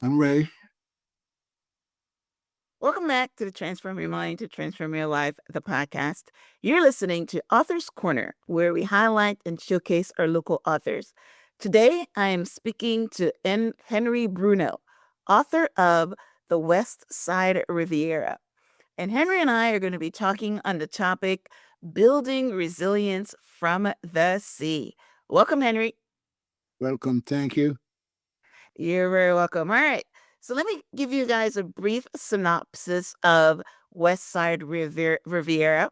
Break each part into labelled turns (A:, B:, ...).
A: I'm ready.
B: Welcome back to the Transform Your Mind to Transform Your Life, the podcast. You're listening to Author's Corner, where we highlight and showcase our local authors. Today, I am speaking to Henry Bruneau, author of The Westside Riviera. And Henry and I are going to be talking on the topic building resilience from the sea. Welcome, Henry.
A: Welcome. Thank you.
B: You're very welcome. All right. So let me give you guys a brief synopsis of Westside Riviera.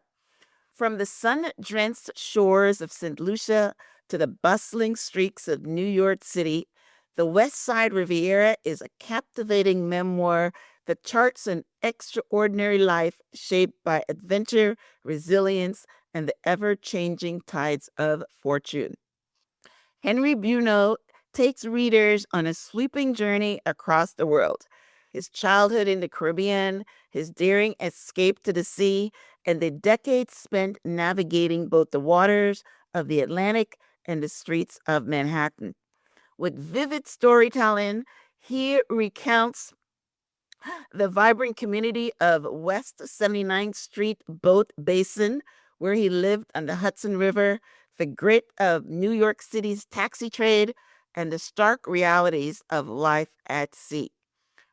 B: From the sun-drenched shores of St. Lucia to the bustling streets of New York City, the Westside Riviera is a captivating memoir that charts an extraordinary life shaped by adventure, resilience, and the ever-changing tides of fortune. Henry Bruneau takes readers on a sweeping journey across the world. His childhood in the Caribbean, his daring escape to the sea, and the decades spent navigating both the waters of the Atlantic and the streets of Manhattan. With vivid storytelling, he recounts the vibrant community of West 79th Street Boat Basin, where he lived on the Hudson River, the grit of New York City's taxi trade, and the stark realities of life at sea.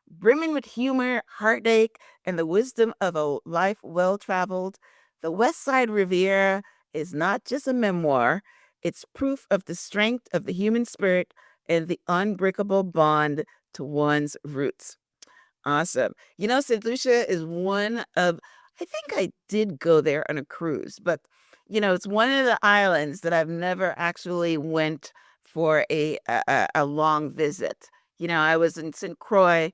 B: Brimming with humor, heartache, and the wisdom of a life well traveled, the West Side Riviera is not just a memoir, it's proof of the strength of the human spirit and the unbreakable bond to one's roots. Awesome. St. Lucia is one of I think I did go there on a cruise, but it's one of the islands that I've never actually went for a long visit. I was in St. Croix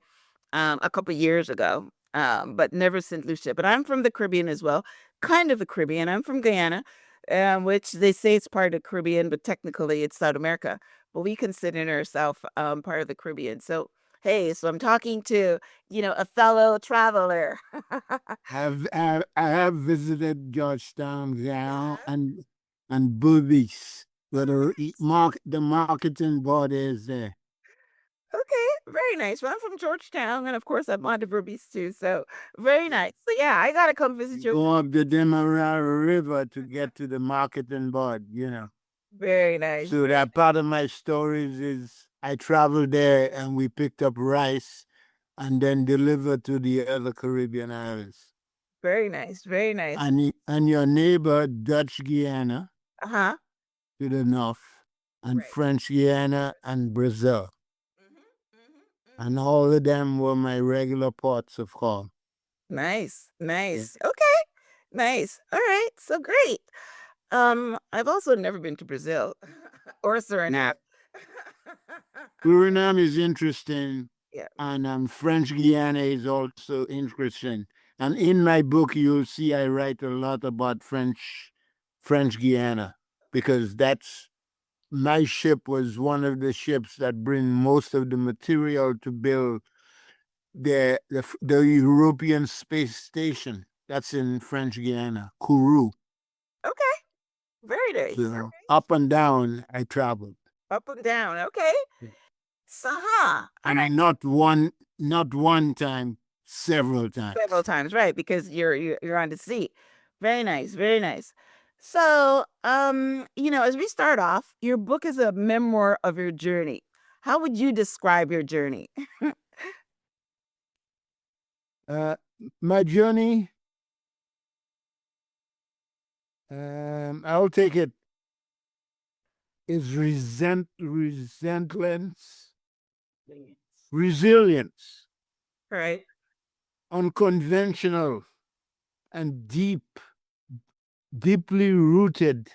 B: a couple years ago, but never St. Lucia. But I'm from the Caribbean as well, kind of the Caribbean. I'm from Guyana, which they say it's part of the Caribbean, but technically it's South America. But we consider ourselves part of the Caribbean. So, hey, so I'm talking to, a fellow traveler.
A: I have visited Georgetown, Guyana,
B: Uh-huh.
A: and Boobies, where the marketing board is there.
B: Okay, very nice. Well, I'm from Georgetown, and of course, I'm on the Berbice too. So, very nice. So, yeah, I gotta come visit
A: You
B: you.
A: go up the Demerara River to get to the marketing board.
B: Very nice.
A: So that part of my stories is I traveled there and we picked up rice and then delivered to the other Caribbean islands.
B: Very nice. Very nice.
A: And your neighbor, Dutch Guiana,
B: Uh huh.
A: to the north, and
B: Right.
A: French Guiana and Brazil.
B: Mm-hmm.
A: And all of them were my regular ports of call.
B: Nice,
A: Yeah.
B: nice. Okay, nice. All right, so great. I've also never been to Brazil or
A: Yeah.
B: Suriname.
A: Suriname is interesting,
B: Yeah,
A: and French Guiana is also interesting. And in my book, you'll see I write a lot about French Guiana because that's my ship was one of the ships that bring most of the material to build the European space station. That's in French Guiana, Kourou.
B: okay, very nice.
A: So up and down, I traveled.
B: Up and down. Okay,
A: Yeah.
B: so huh. All
A: And
B: right,
A: not one time, several
B: several
A: times.
B: times, right? Because you're on the sea. Very nice, very nice. So, as we start off, your book is a memoir of your journey. How would you describe your journey?
A: Uh, my journey, I'll take it, is resentance, resilience,
B: Right.
A: unconventional, and deeply rooted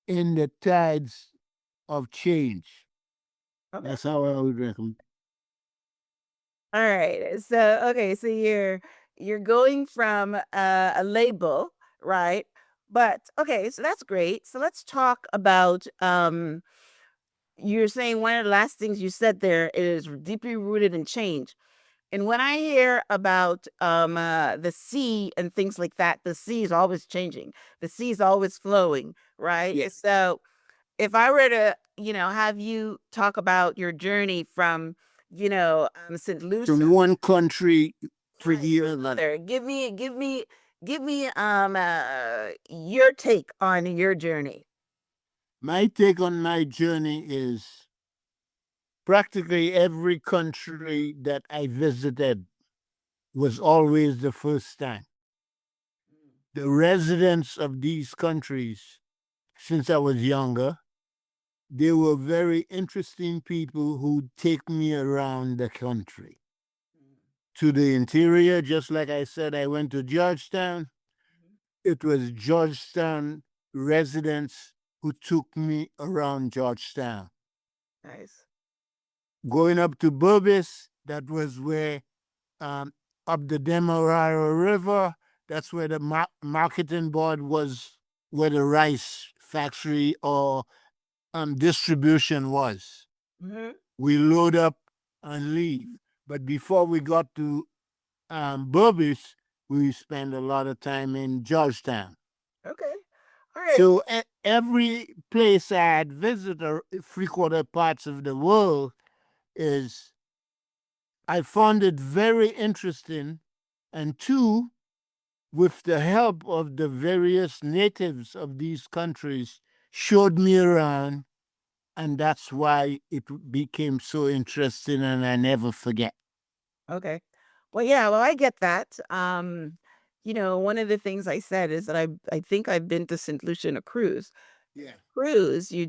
A: in the tides of change.
B: Okay.
A: That's how I would recommend.
B: All right. So, okay, so you're going from a label, right? But okay, so that's great. So let's talk about you're saying one of the last things you said there is deeply rooted in change. And when I hear about the sea and things like that, the sea is always changing. The sea is always flowing, right?
A: Yes.
B: So if I were to, have you talk about your journey from St.
A: from
B: Lucia.
A: one country for
B: Right.
A: the other.
B: There. Give me your take on your journey.
A: My take on my journey is practically every country that I visited was always the first time. The residents of these countries, since I was younger, they were very interesting people who take me around the country. To the interior, just like I said, I went to Georgetown. It was Georgetown residents who took me around Georgetown.
B: Nice.
A: Going up to Burbis, that was where up the Demerara River, that's where the marketing board was, where the rice factory or distribution was.
B: Hmm.
A: We load up and leave. But before we got to Burbis, we spent a lot of time in Georgetown.
B: Okay. All right.
A: So every place I had visited, or 3/4 parts of the world, is I found it very interesting, and two, with the help of the various natives of these countries, showed me around, and that's why it became so interesting, and I never forget.
B: Okay. Well, yeah, well, I get that. One of the things I said is that I think I've been to St. Lucia on a cruise.
A: Yeah,
B: Cruise, you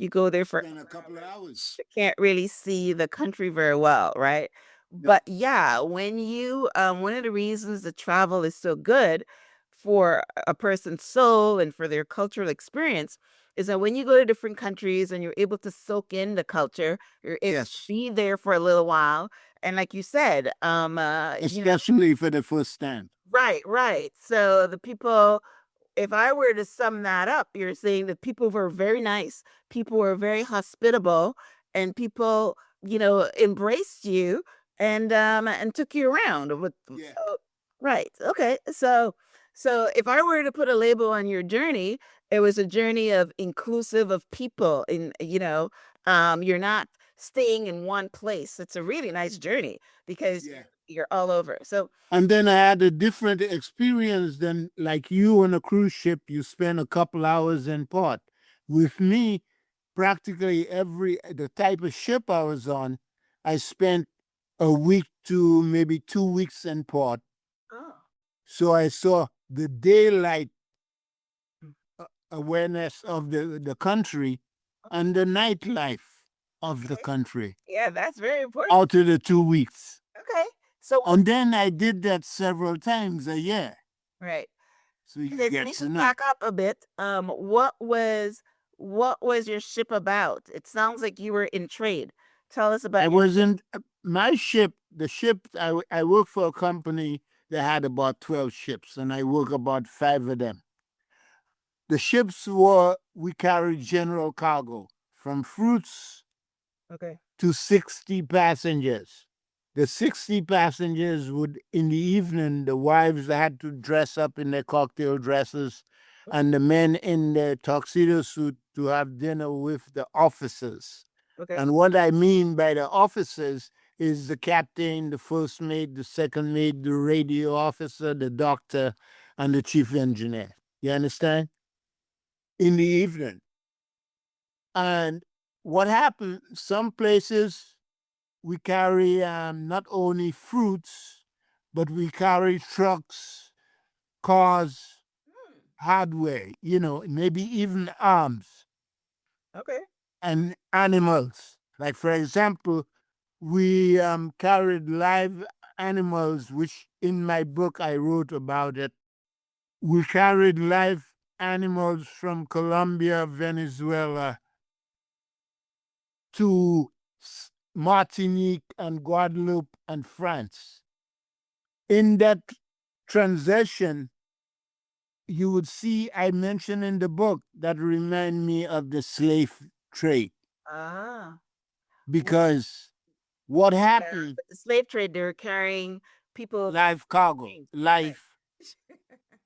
B: go there for
A: spent a couple of hours.
B: you can't really see the country very well, right?
A: No.
B: But yeah, when you one of the reasons that travel is so good for a person's soul and for their cultural experience is that when you go to different countries and you're able to soak in the culture, you're able to
A: Yes,
B: be there for a little while. And like you said,
A: especially for the first time.
B: right, right. So the people, if I were to sum that up, you're saying that people were very nice, people were very hospitable, and people, embraced you and took you around with
A: Yeah.
B: right. Okay. So if I were to put a label on your journey, it was a journey of inclusive of people you're not staying in one place. It's a really nice journey because
A: Yeah.
B: you're all over. So
A: And then I had a different experience than like you on a cruise ship. You spend a couple hours in port. With me, practically every the type of ship I was on, I spent a week to maybe 2 weeks in port.
B: oh,
A: So I saw the daylight awareness of the country and the nightlife of the
B: okay.
A: country
B: Yeah, that's very important.
A: out of the 2 weeks.
B: Okay. So
A: And then I did that several times a year.
B: right.
A: So you
B: Okay, so
A: get
B: let's
A: to
B: just
A: know.
B: back up a bit. What was your ship about? It sounds like you were in trade. Tell us
A: I
B: about your
A: wasn't my ship. The ship I work for a company that had about 12 ships, and I work about 5 of them. The ships were we carried general cargo from fruits
B: okay.
A: to 60 passengers. The 60 passengers would, in the evening, the wives had to dress up in their cocktail dresses and the men in their tuxedo suit to have dinner with the officers.
B: Okay.
A: And what I mean by the officers is the captain, the first mate, the second mate, the radio officer, the doctor, and the chief engineer. You understand? In the evening. And what happened, some places we carry not only fruits, but we carry trucks, cars,
B: Hmm.
A: hardware, maybe even arms
B: Okay.
A: and animals. Like, for example, we carried live animals, which in my book I wrote about it. We carried live animals from Colombia, Venezuela to Martinique and Guadeloupe and France. In that transition, you would see I mentioned in the book that remind me of the slave trade
B: Ah. Well,
A: because what
B: yeah,
A: happened,
B: but the slave trade, they were carrying people.
A: live cargo,
B: Things. Right.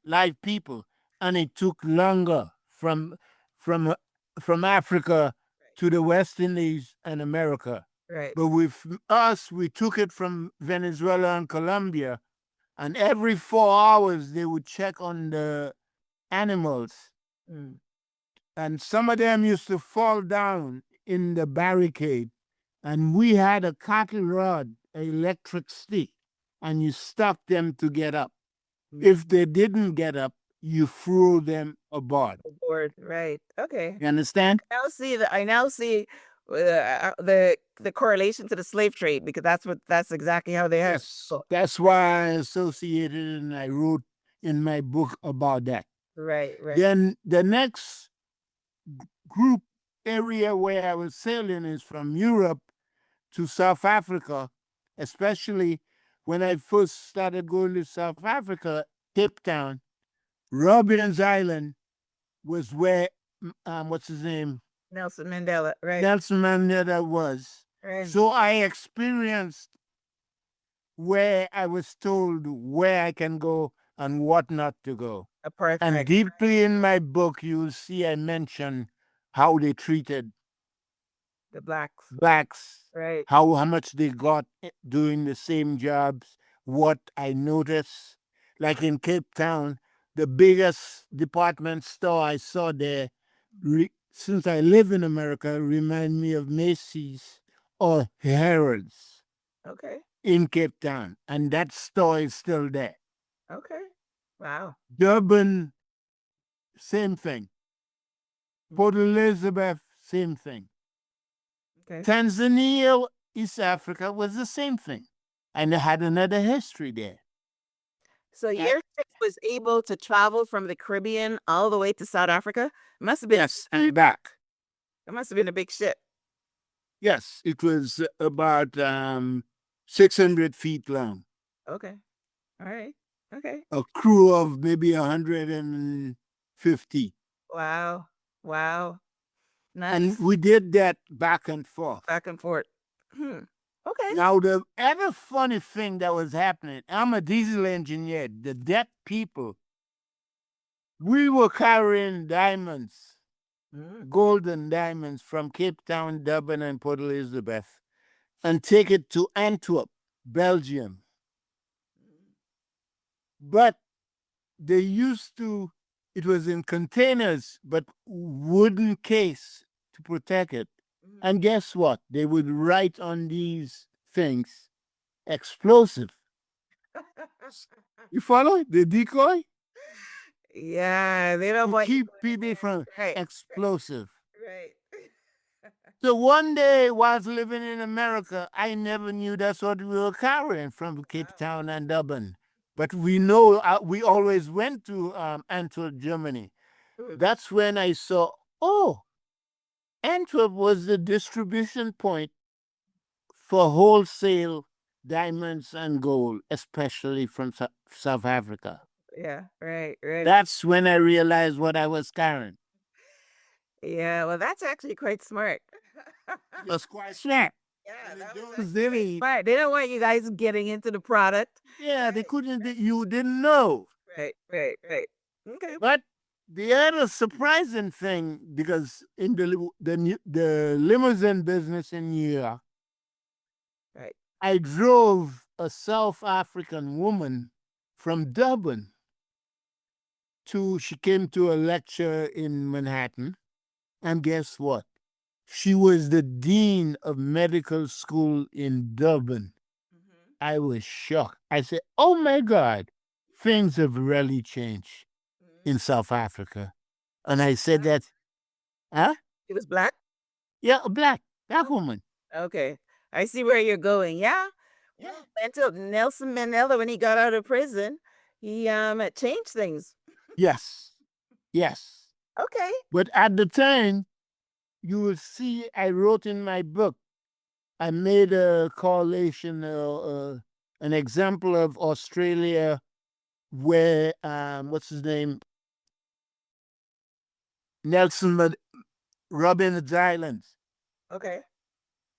A: live people, and it took longer from from Africa
B: Right.
A: to the West Indies and America.
B: Right.
A: But with us, we took it from Venezuela and Colombia, and every 4 hours they would check on the animals,
B: Mm.
A: and some of them used to fall down in the barricade. And we had a cattle rod, an electric stick, and you stopped them to get up. If they didn't get up, you threw them aboard.
B: Board. Right. Okay.
A: You understand?
B: I now see the correlation to the slave trade because that's exactly how they have.
A: Yes. That's why I associated and I wrote in my book about that.
B: Right. Right.
A: Then the next group area where I was sailing is from Europe to South Africa, especially when I first started going to South Africa, Cape Town. Robben's Island was where, what's his name?
B: Nelson Mandela. Right.
A: Nelson Mandela was.
B: Right.
A: So I experienced where I was told where I can go and what not to go.
B: Apartheid.
A: And deeply in my book, you'll see I mention how they treated
B: the blacks.
A: blacks,
B: Right.
A: how much they got doing the same jobs. What I noticed, like in Cape Town, the biggest department store I saw there, since I live in America, remind me of Macy's or Harrods
B: Okay.
A: in Cape Town, and that store is still there.
B: Okay. Wow.
A: Durban, same thing. Port Elizabeth, same thing.
B: Okay.
A: Tanzania, East Africa was the same thing. And they had another history there.
B: So your ship was able to travel from the Caribbean all the way to South Africa? It must have been
A: Yes, and back.
B: it must have been a big ship.
A: Yes, it was about 600 feet long.
B: Okay. All right. Okay.
A: A crew of maybe 150.
B: Wow. Wow. Nice.
A: And we did that back and forth.
B: Back and forth. Okay.
A: Now, the other funny thing that was happening, I'm a diesel engineer, the deck people, we were carrying diamonds, golden diamonds from Cape Town, Durban, and Port Elizabeth, and take it to Antwerp, Belgium. But they used to, it was in containers, but wooden case to protect it. And guess what? They would write on these things, explosive. You follow the decoy?
B: Yeah, they don't
A: To
B: want
A: keep people from
B: right.
A: explosive.
B: Right.
A: So one day, whilst living in America, I never knew that's what we were carrying from Cape Town and Durban. But we know we always went to Antwerp, Germany. That's when I saw, oh, Antwerp was the distribution point for wholesale diamonds and gold, especially from South Africa.
B: Yeah, right, right.
A: That's when I realized what I was carrying.
B: Yeah, well, that's actually quite smart.
A: That's quite smart.
B: Yeah,
A: And
B: that
A: it
B: was
A: was really,
B: smart. They don't want you guys getting into the product.
A: yeah, they couldn't, you didn't know.
B: Right, right, right. Okay.
A: But the other surprising thing, because in the limousine business in New York,
B: Right.
A: I drove a South African woman from Durban she came to a lecture in Manhattan, and guess what? She was the dean of medical school in Durban. I was shocked. I said, oh my God, things have really changed in South Africa. And I said that, huh?
B: He was black?
A: Yeah, a black woman.
B: Okay. I see where you're going. Yeah.
A: Yeah.
B: Until Nelson Mandela, when he got out of prison, he changed things.
A: Yes. Yes.
B: Okay.
A: But at the time, you will see, I wrote in my book, I made a correlation, an example of Australia where, what's his name? Robben's Island
B: Okay.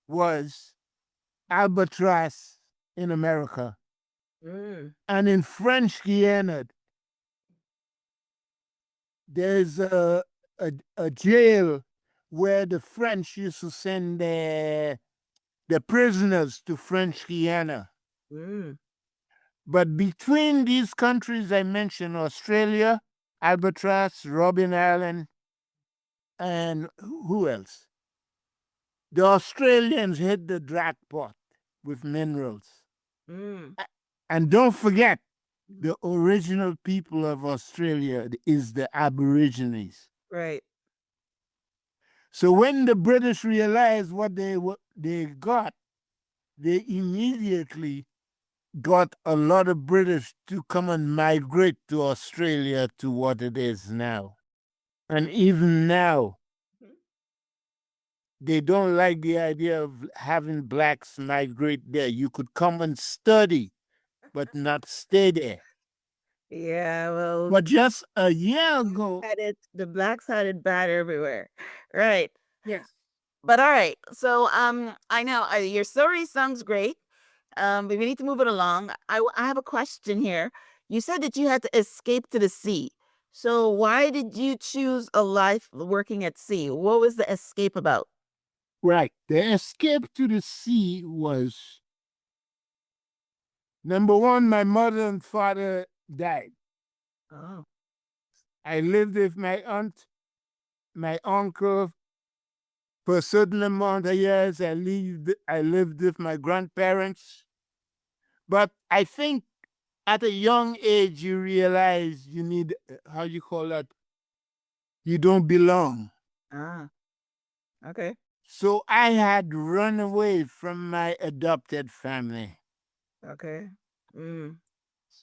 A: was Albatross in America.
B: Mm.
A: And in French Guiana, there's a jail where the French used to send their the prisoners to French Guiana.
B: Mm.
A: But between these countries I mentioned, Australia, Albatross, Robben Island, and who else? The Australians hit the jackpot with minerals.
B: Mm.
A: And don't forget, the original people of Australia is the Aborigines.
B: Right.
A: So when the British realized what they got, they immediately got a lot of British to come and migrate to Australia to what it is now. And even now, they don't like the idea of having blacks migrate there. You could come and study, but not stay there.
B: Yeah, well,
A: But just a year ago,
B: the blacks had it bad everywhere. Right.
A: yes,
B: But all right. So I know your story sounds great. But we need to move it along. I have a question here. You said that you had to escape to the sea. So why did you choose a life working at sea? What was the escape about?
A: right. The escape to the sea was number one, my mother and father died.
B: Oh.
A: I lived with my aunt, my uncle for a certain amount of years. I lived with my grandparents. But I think at a young age you realize you need how you call that? You don't belong.
B: Ah. Okay.
A: So I had run away from my adopted family.
B: Okay. Mm.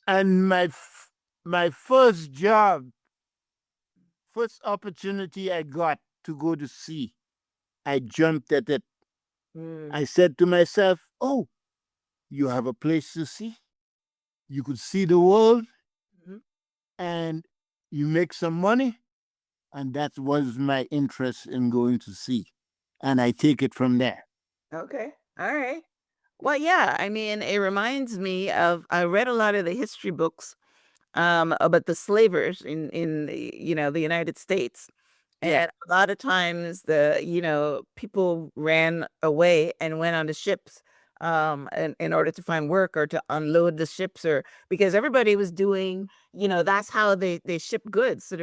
A: And my first job, first opportunity I got to go to sea, I jumped at it.
B: Mm.
A: I said to myself, "Oh, you have a place to see. You could see the world
B: Mhm.
A: and you make some money." And that was my interest in going to sea. And I take it from there.
B: Okay. All right. Well, yeah. I mean, it reminds me of I read a lot of the history books about the slavers in the United States.
A: Yeah.
B: And a lot of times people ran away and went on the ships in order to find work or to unload the ships or because everybody was doing, that's how they ship goods. So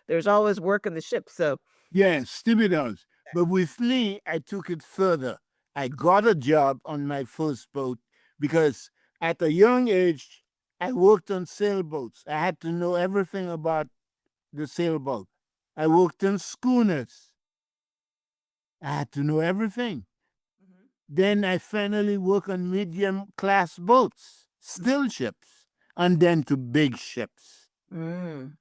B: there's always work on the ship. So
A: Yeah, stevedores. But with me, I took it further. I got a job on my first boat because at a young age, I worked on sailboats. I had to know everything about the sailboat. I worked on schooners. I had to know everything.
B: Mhm.
A: Then I finally worked on medium class boats, still ships, and then to big ships
B: Mm,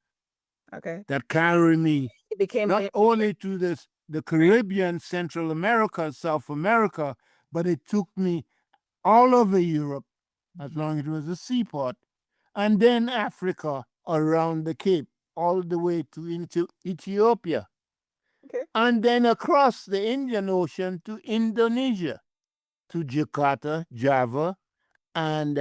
B: okay.
A: that carry me
B: It became
A: not
B: a
A: only to the Caribbean, Central America, South America, but it took me all over Europe as long as it was a seaport, and then Africa around the Cape, all the way to into Ethiopia,
B: okay.
A: and then across the Indian Ocean to Indonesia, to Jakarta, Java, and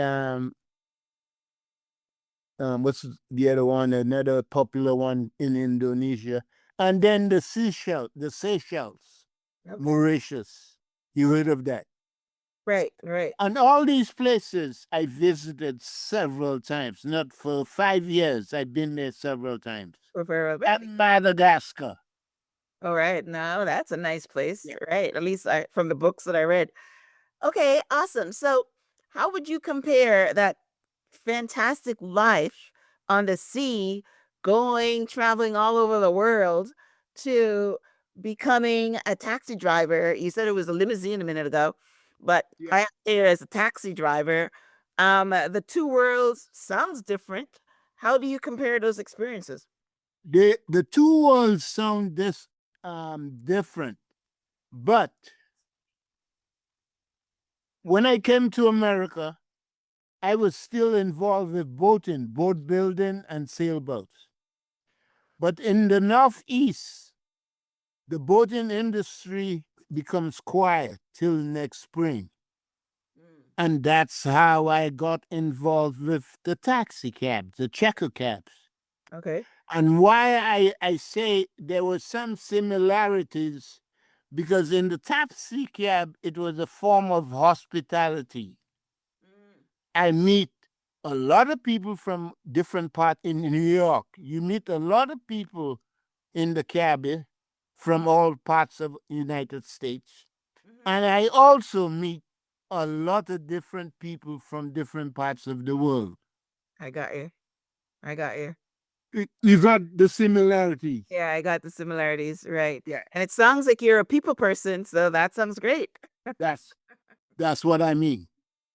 A: what's the other one? Another popular one in Indonesia, and then the Seychelles,
B: Okay.
A: Mauritius. You heard of that?
B: Right, right.
A: And all these places I visited several times. Not for 5 years. I've been there several times.
B: We're very well.
A: And Madagascar.
B: All right. No, that's a nice place.
A: Yeah.
B: Right. At least from the books that I read. Okay, awesome. So, how would you compare that fantastic life on the sea, traveling all over the world, to becoming a taxi driver? You said it was a limousine a minute ago, but
A: Yeah.
B: I am here as a taxi driver. The two worlds sounds different. How do you compare those experiences?
A: The two worlds sound different. But when I came to America, I was still involved with boating, boat building, and sailboats. But in the Northeast, the boating industry becomes quiet till next spring.
B: Mm,
A: And that's how I got involved with the taxi cabs, the checker cabs.
B: okay.
A: And why I say there were some similarities because in the taxi cab, it was a form of hospitality. I meet a lot of people from different parts in New York. You meet a lot of people in the cabin from all parts of United States. And I also meet a lot of different people from different parts of the world.
B: I got you. I got you.
A: You got the similarities.
B: Yeah, I got the similarities, right.
A: Yeah.
B: And it sounds like you're a people person, so that sounds great.
A: That's what I mean.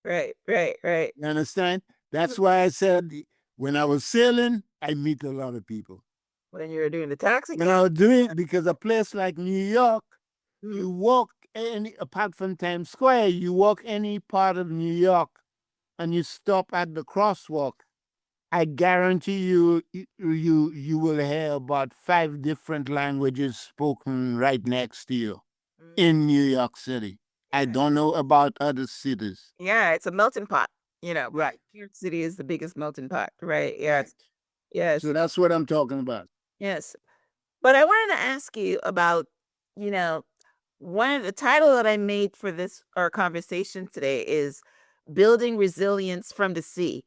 B: Right, right, right.
A: You understand? That's why I said when I was sailing, I meet a lot of people.
B: When you were doing the taxi
A: When I was doing, because a place like New York, you walk any, apart from Times Square, you walk any part of New York and you stop at the crosswalk, I guarantee you will hear about 5 different languages spoken right next to you in New York City. I don't know about other cities.
B: Yeah, it's a melting pot, you know.
A: Right.
B: New York City is the biggest melting pot, right? Yes. Yes.
A: So that's what I'm talking about.
B: Yes. But I wanted to ask you about, you know, one of the title that I made for this our conversation today is building resilience from the sea.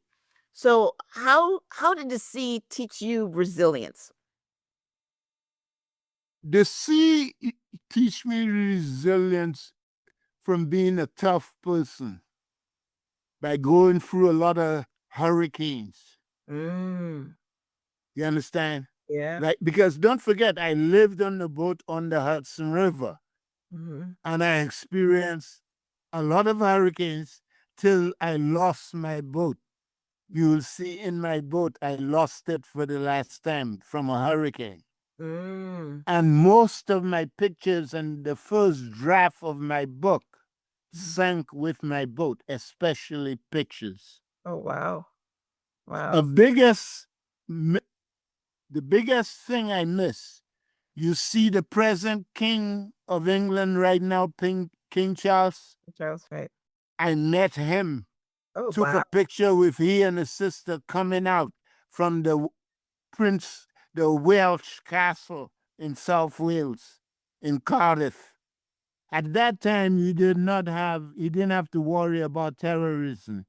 B: So how did the sea teach you resilience?
A: The sea teach me resilience from being a tough person by going through a lot of hurricanes.
B: Mm,
A: You understand?
B: yeah.
A: Like, because don't forget, I lived on the boat on the Hudson River
B: Mhm.
A: and I experienced a lot of hurricanes till I lost my boat. You'll see in my boat, I lost it for the last time from a hurricane.
B: Mm.
A: And most of my pictures and the first draft of my book sank with my boat, especially pictures.
B: Oh wow.
A: The
B: Wow.
A: biggest, the biggest thing I miss, you see the present King of England right now, King Charles.
B: Charles, right.
A: I met him,
B: Oh
A: took
B: wow.
A: a picture with he and his sister coming out from the Prince, the Welsh castle in South Wales, in Cardiff. At that time, you didn't have to worry about terrorism.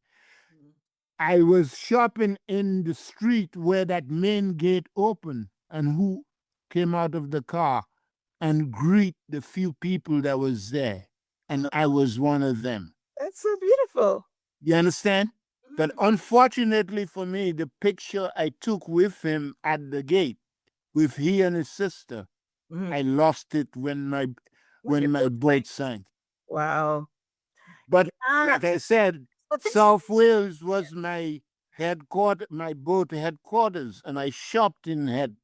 A: I was shopping in the street where that main gate opened, and who came out of the car and greet the few people that was there, and I was one of them.
B: That's so beautiful.
A: You understand? But unfortunately for me, the picture I took with him at the gate, with he and his sister,
B: Mhm.
A: I lost it when my boat sank.
B: Wow.
A: But
B: Yeah.
A: like I said,
B: But this
A: South Wales was my headquarters, my boat headquarters, and I shopped in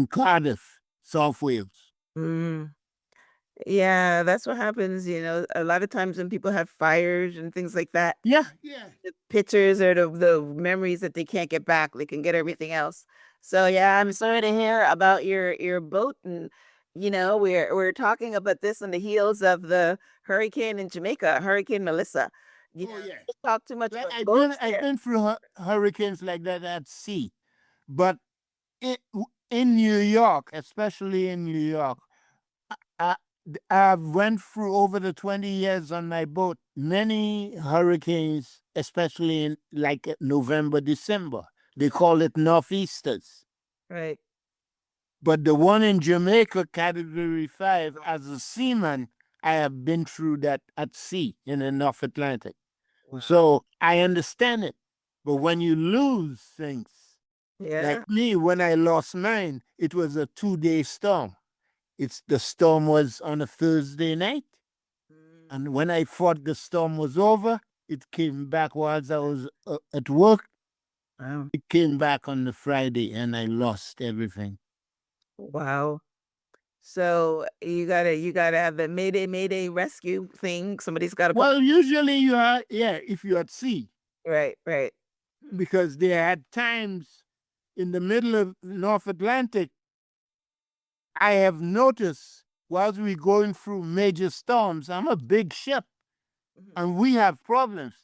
A: Cardiff, South Wales.
B: Mm. Yeah, that's what happens, you know, a lot of times when people have fires and things like that,
A: Yeah, yeah.
B: the pictures or the memories that they can't get back, they can get everything else. So yeah, I'm sorry to hear about your boat and you know, we're talking about this on the heels of the hurricane in Jamaica, Hurricane Melissa. You
A: Oh
B: know,
A: yeah.
B: don't talk too much
A: Like,
B: about boats
A: I've
B: there.
A: been through hurricanes like that at sea, but in New York, especially in New York, I, I've went through over the 20 years on my boat many hurricanes, especially in like November, December. They call it northeasters.
B: Right.
A: But the one in Jamaica, Category 5, as a seaman, I have been through that at sea in the North Atlantic. So I understand it. But when you lose things,
B: Yeah.
A: like me, when I lost mine, it was a 2-day storm. The storm was on a Thursday night. And when I thought the storm was over, it came back whilst I was at work.
B: Wow.
A: It came back on the Friday and I lost everything.
B: Wow. So you gotta have the mayday rescue thing. Somebody's gotta come.
A: Well, usually you are, yeah, if you're at sea,
B: Right, right.
A: because they had times in the middle of North Atlantic, I have noticed whilst we're going through major storms, I'm a big ship and we have problems.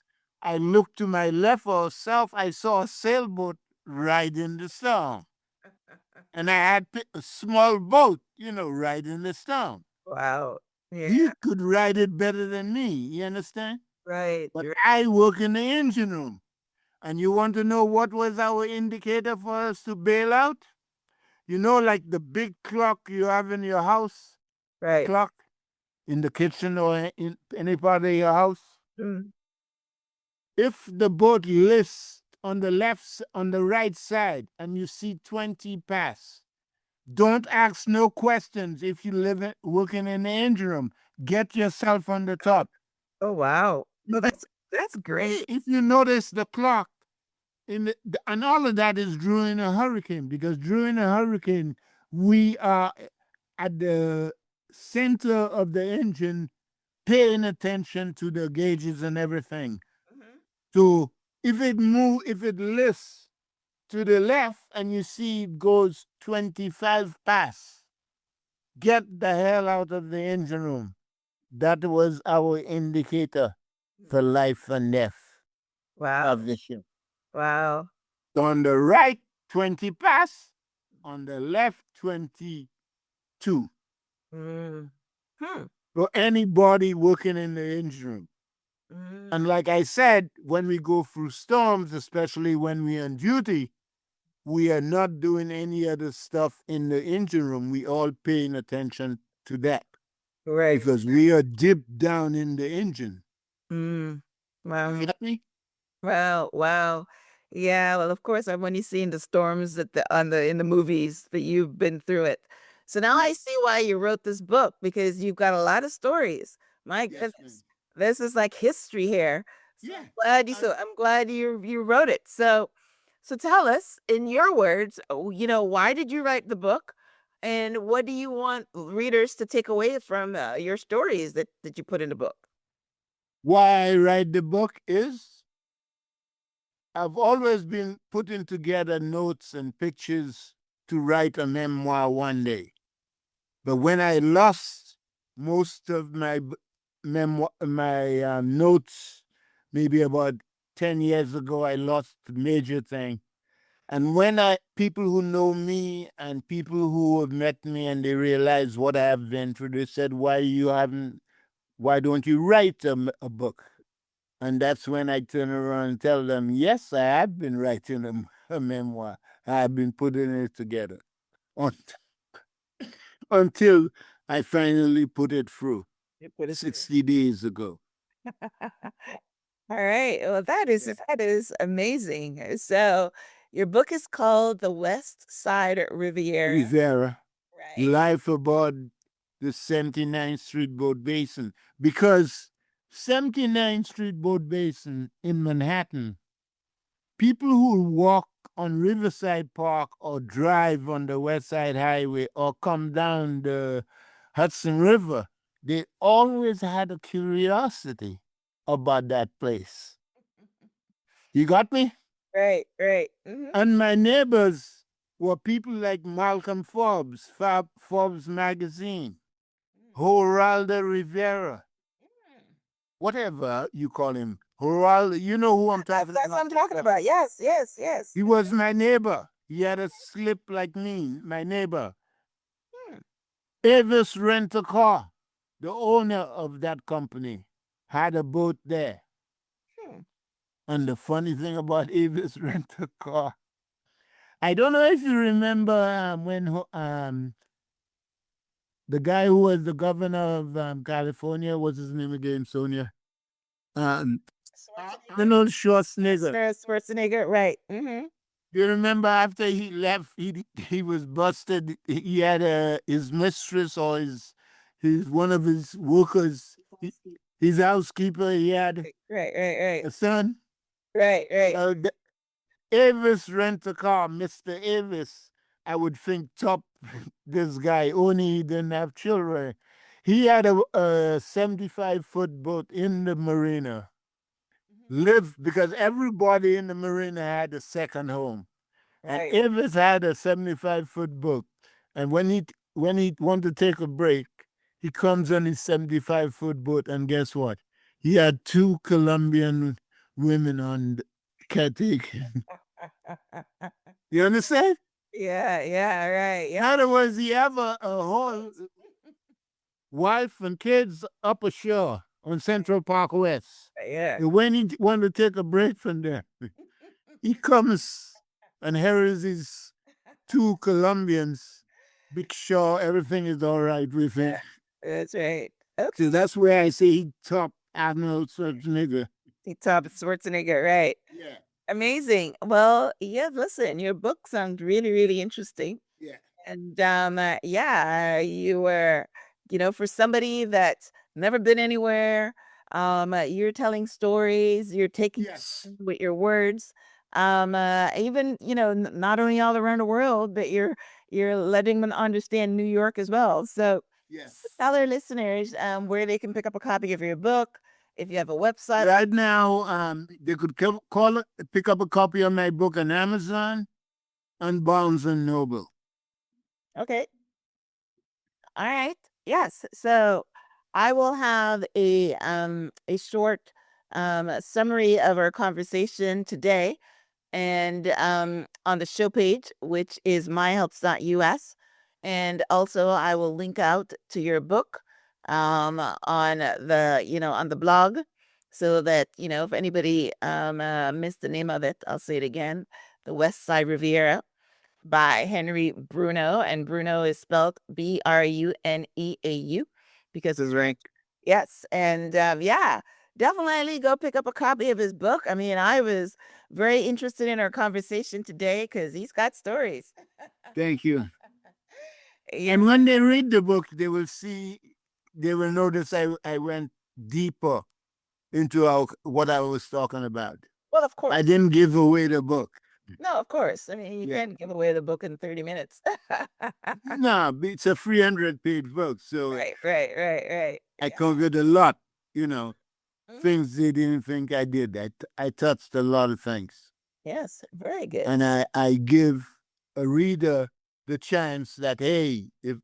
A: I looked to my left or south, I saw a sailboat riding the storm. And I had a small boat, riding the storm.
B: Wow.
A: He
B: Yeah.
A: could write it better than me. You understand?
B: Right.
A: But I work in the engine room. And you want to know what was our indicator for us to bail out? You know, like the big clock you have in your house,
B: Right.
A: clock in the kitchen or in any part of your house.
B: Mm.
A: If the boat lists on the on the right side, and you see 20 pass, don't ask no questions. If you working in the engine room, get yourself on the top.
B: Oh wow. No, that's great.
A: If you notice the clock, and all of that is during a hurricane, because during a hurricane we are at the center of the engine, paying attention to the gauges and everything.
B: Mhm.
A: So if it lifts to the left and you see it goes 25 pass, get the hell out of the engine room. That was our indicator for life and death
B: Wow.
A: of the ship.
B: Wow.
A: On the right, 20 pass. On the left, 22.
B: Mm. Hmm.
A: For anybody working in the engine room. And
B: Mm.
A: like I said, when we go through storms, especially when we're on duty, we are not doing any other stuff in the engine room. We all paying attention to that
B: Right.
A: because we are deep down in the engine.
B: Mm. Wow.
A: You got me?
B: Wow, wow. Yeah, well, of course, I've only seen the storms at the on the in the movies, but you've been through it. So now I see why you wrote this book because you've got a lot of stories. My
A: Yes, ma'am.
B: goodness. This is like history here. So
A: Yeah.
B: I'm glad you wrote it. So tell us in your words, why did you write the book? And what do you want readers to take away from your stories that you put in the book?
A: Why I write the book is I've always been putting together notes and pictures to write a memoir one day. But when I lost most of my memoir, my notes, maybe about 10 years ago, I lost a major thing. And when people who know me and people who have met me and they realize what I have been through, they said, why don't you write a book? And that's when I turn around and tell them, yes, I have been writing a memoir. I've been putting it together until I finally put it through
B: You put it
A: 60 days ago.
B: All right. Well,
A: Yeah.
B: that is amazing. So, your book is called The West Side Riviera.
A: Rivera,
B: Right.
A: life aboard the 79th Street Boat Basin, because 79th Street Boat Basin in Manhattan, people who walk on Riverside Park or drive on the West Side Highway or come down the Hudson River, they always had a curiosity about that place. You got me?
B: Right, right. Mhm.
A: And my neighbors were people like Malcolm Forbes, Forbes magazine, Geraldo Rivera, whatever you call him. Geraldo, you know who I'm talking
B: That's what
A: about.
B: I'm talking about. Yes, yes, yes.
A: He was my neighbor. He had a slip like me, my neighbor.
B: Hmm,
A: Avis Rent a Car, the owner of that company, had a boat there.
B: hmm.
A: And the funny thing about Avis Rent a Car, I don't know if you remember when the guy who was the governor of California, what's his name again, Sonia? Um, Arnold Schwarzenegger.
B: Schwarzenegger, right.
A: You remember after he left, he was busted. He had his mistress or his one of his workers, his housekeeper. He had
B: Right, right, right.
A: a son.
B: Right, right.
A: Avis Rent a Car, Mr. Avis. I would think top this guy. Only he didn't have children. He had a 75-foot boat in the marina. Lived because everybody in the marina had a second home. And
B: Right.
A: Avis had a 75-foot boat. And when he wanted to take a break, he comes on his 75-foot boat, and guess what? He had two Colombian women on caretaking. You understand?
B: Yeah, yeah, right.
A: In
B: Yeah.
A: other words, he have a whole wife and kids up ashore on Central Park West.
B: Yeah.
A: And when he wanted to take a break from there, he comes and here is his two Colombians. Big Shaw, everything is all right with him.
B: That's right. Okay.
A: So that's where I say he top Arnold Schwarzenegger.
B: He top Schwarzenegger, right?
A: Yeah.
B: Amazing. Well, yeah, listen, your book sounds really, really interesting.
A: Yeah.
B: And yeah, you were, for somebody that's never been anywhere, you're telling stories, you're taking
A: Yes.
B: with your words. Even, not only all around the world, but you're letting them understand New York as well. So
A: Yes.
B: tell our listeners where they can pick up a copy of your book, if you have a website.
A: Right now, they could pick up a copy of my book on Amazon and Barnes and Noble.
B: Okay. All right. Yes. So I will have a short summary of our conversation today and on the show page, which is myhelps.us. And also I will link out to your book on the blog so that, if anybody missed the name of it, I'll say it again. The Westside Riviera by Henry Bruneau, and Bruneau is spelled Bruneau because
A: This is right.
B: yes, and yeah, definitely go pick up a copy of his book. I mean, I was very interested in our conversation today because he's got stories.
A: Thank you.
B: Yeah.
A: And when they read the book, they will notice I went deeper into what I was talking about.
B: Well, of course.
A: I didn't give away the book.
B: No, of course. I mean, you
A: Yeah.
B: can't give away the book in 30 minutes.
A: No, it's a 300-page book, so
B: Right.
A: I covered a lot,
B: Mhm.
A: things they didn't think I did. I touched a lot of things.
B: Yes, very good.
A: And I give a reader the chance that, hey, if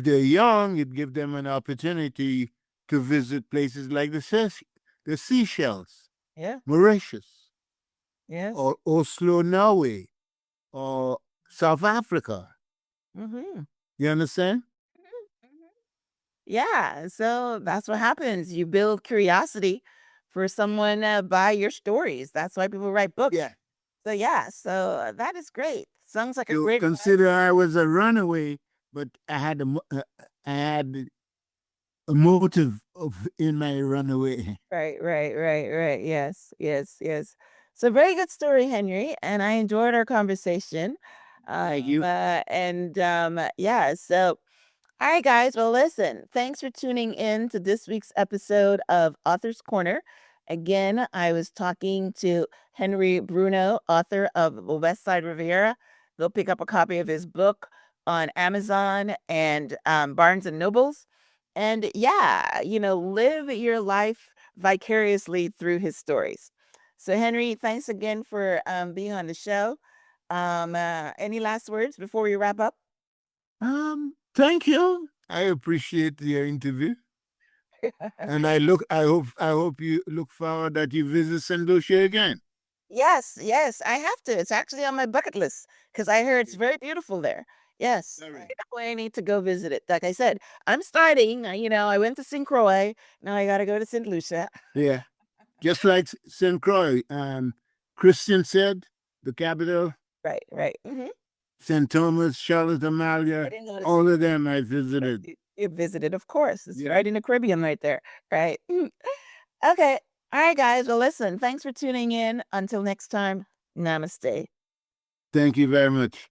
A: they're young, it gives them an opportunity to visit places like the Seychelles,
B: Yeah,
A: Mauritius,
B: yes.
A: or Oslo, Norway, or South Africa.
B: Mm-hmm.
A: You understand?
B: Yeah, so that's what happens. You build curiosity for someone by your stories. That's why people write books.
A: Yeah.
B: So yeah, so that is great. Sounds like a
A: You
B: great.
A: consider I was a runaway, but I had I had a motive in my runaway.
B: Right. Yes. So very good story, Henry, and I enjoyed our conversation.
A: Thank you.
B: And yeah, so all right, guys. Well, listen, thanks for tuning in to this week's episode of Author's Corner. Again, I was talking to Henry Bruneau, author of The Westside Riviera. Go pick up a copy of his book on Amazon and Barnes and Nobles. And yeah, live your life vicariously through his stories. So, Henry, thanks again for being on the show. Any last words before we wrap up?
A: Thank you. I appreciate your interview. And I hope you look forward that you visit St. Lucia again.
B: Yes, I have to. It's actually on my bucket list because I heard it's very beautiful there. Yes,
A: All right.
B: definitely I need to go visit it. Like I said, I'm starting. I went to St. Croix. Now I got to go to St. Lucia.
A: Yeah. Just like St. Croix, Christian said, the capital,
B: Right. Mm-hmm.
A: St. Thomas, Charlotte Amalia,
B: didn't go to
A: all of them I visited.
B: You visited, of course. It's
A: Yeah.
B: right in the Caribbean right there. Right. Okay. All right, guys. Well, listen, thanks for tuning in. Until next time, namaste.
A: Thank you very much.